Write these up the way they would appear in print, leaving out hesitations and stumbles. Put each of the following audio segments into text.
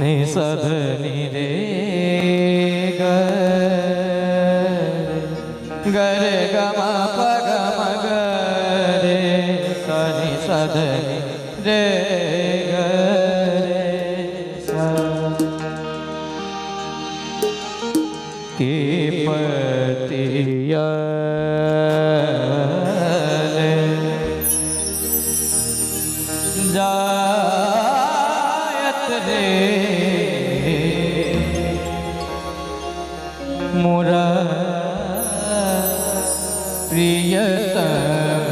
निसधनि रे गर गम पगम गरे सनि सधनि रे गरे सा की पतिया जायत रे मोरा प्रियतम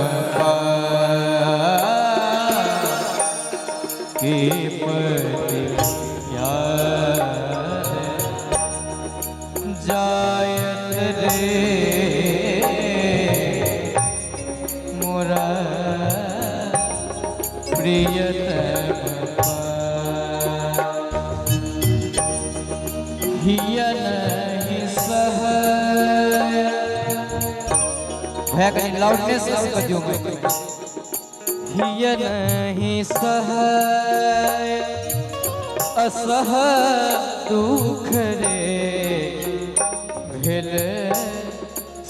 की पतिया जायत रे मोरा प्रियतम हिया नहीं सह है कहीं लाउडनेस कम कर दियो मैं हिया नहीं सह असह दुख रे भेल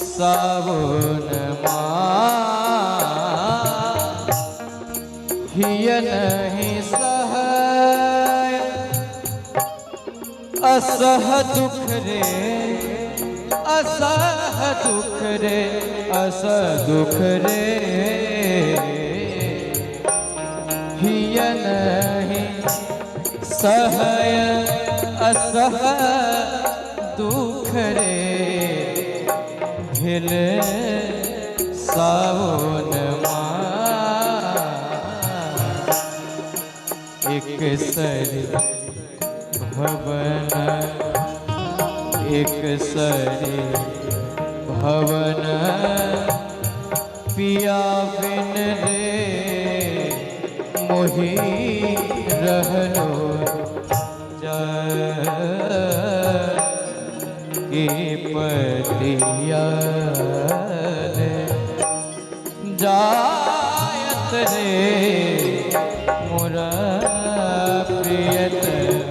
सावन हिया नहीं सह असह दुख रे असह दुख रे असह दुख रे हिया नहीं सहय असह दुख रे भेल सावन एक सरी भवन एक सरी भवन पिया बिन रे मोहि रहलो की पतिया जायत रे मोरा प्रियतम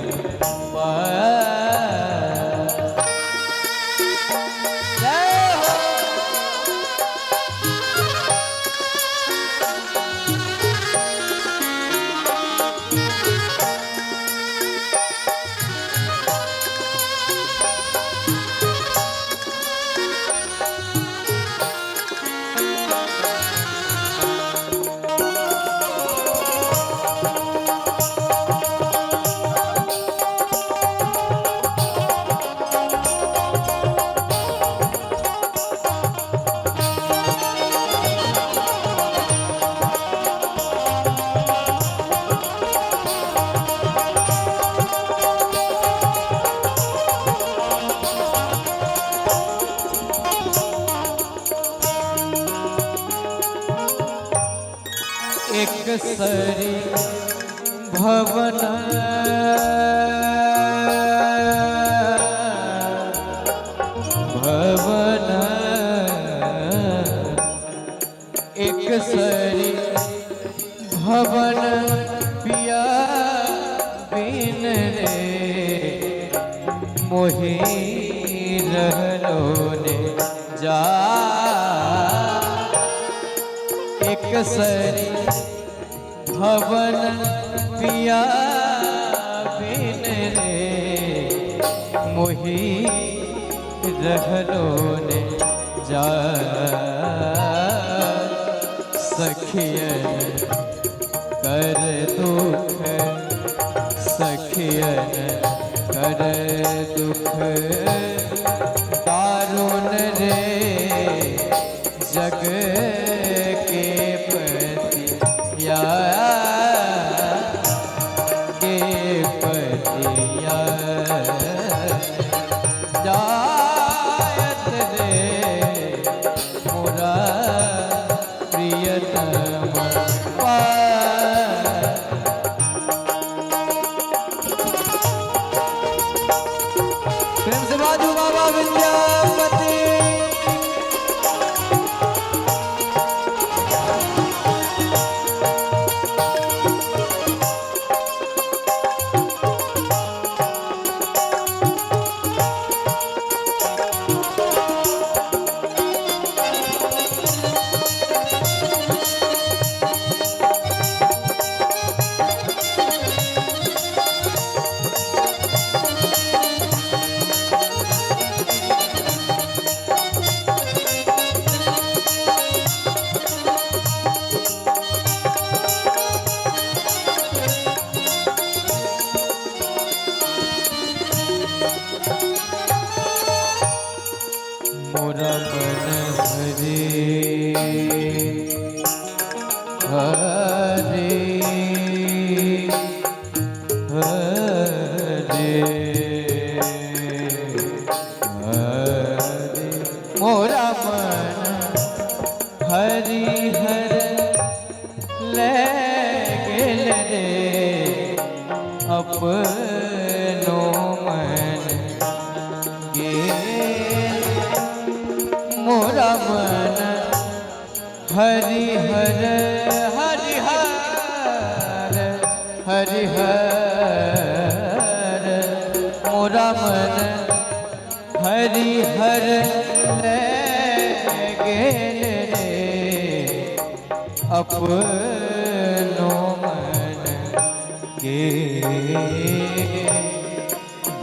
एक सरी भवन भवन एक सरी भवन पिया बिन रे मोहि रहलो ने जा एक सरी भवन पिया बिन रे मोहि रहलो ने जा सखियन कर दुख सखियन कर दुख दारुण रे जग के पतिया के पतिया जायत रे मोरा प्रियतम प्रेम से बाजू रे अपनो मन गेल मोरा मन हरिहर हरिहर हरिहर मोरा मन हरिहर ले गेल रे अपनो मन के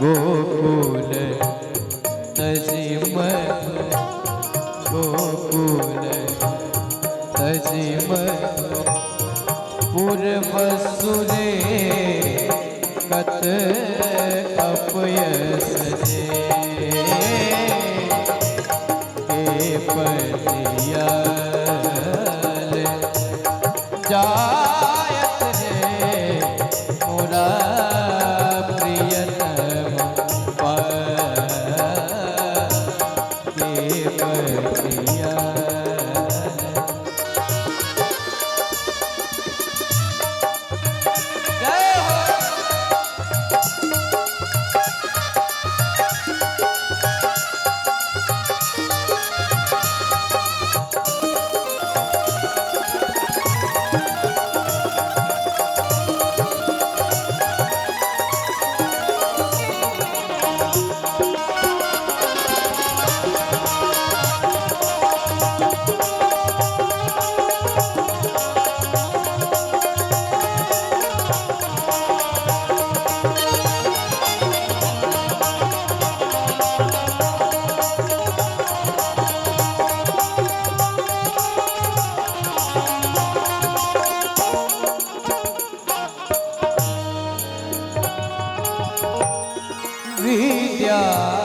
गोकुल तजिम गोकुल तजिम पूर्वसुरे कत अपयस जे के पतियाल जायत रे मोरा प्रियतम के पतियाल।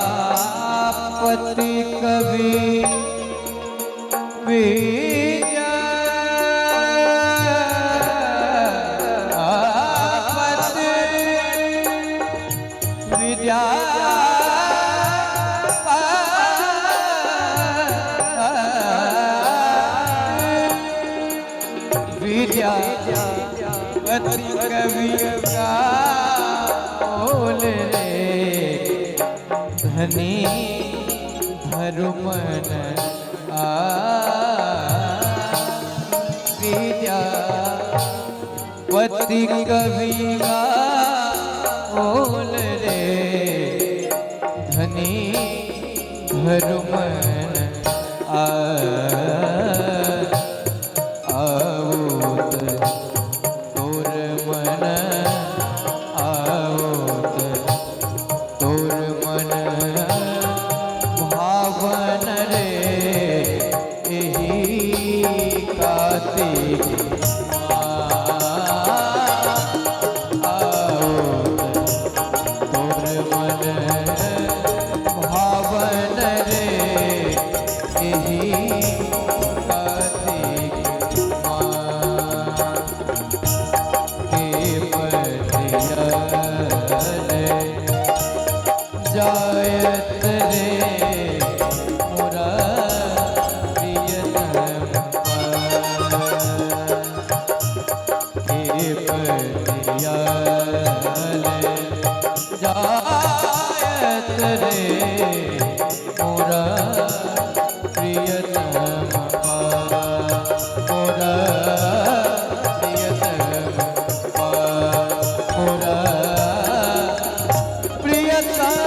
विद्यापति कवि विद्यापति विद्यापति कवि का बोल रे धनी धरुमन विद्यापति कवि का बोल रे धनी धरुमन आवत तोर मन आवत तोर मन भावन रे एही कार्तिक तोर मन भावन रे एही कार्तिक के पतियाल जायत रे मोरा प्रियतम के पतियाल जायत रे मोरा प्रियतम मोरा प्रियतम मोरा प्रियतम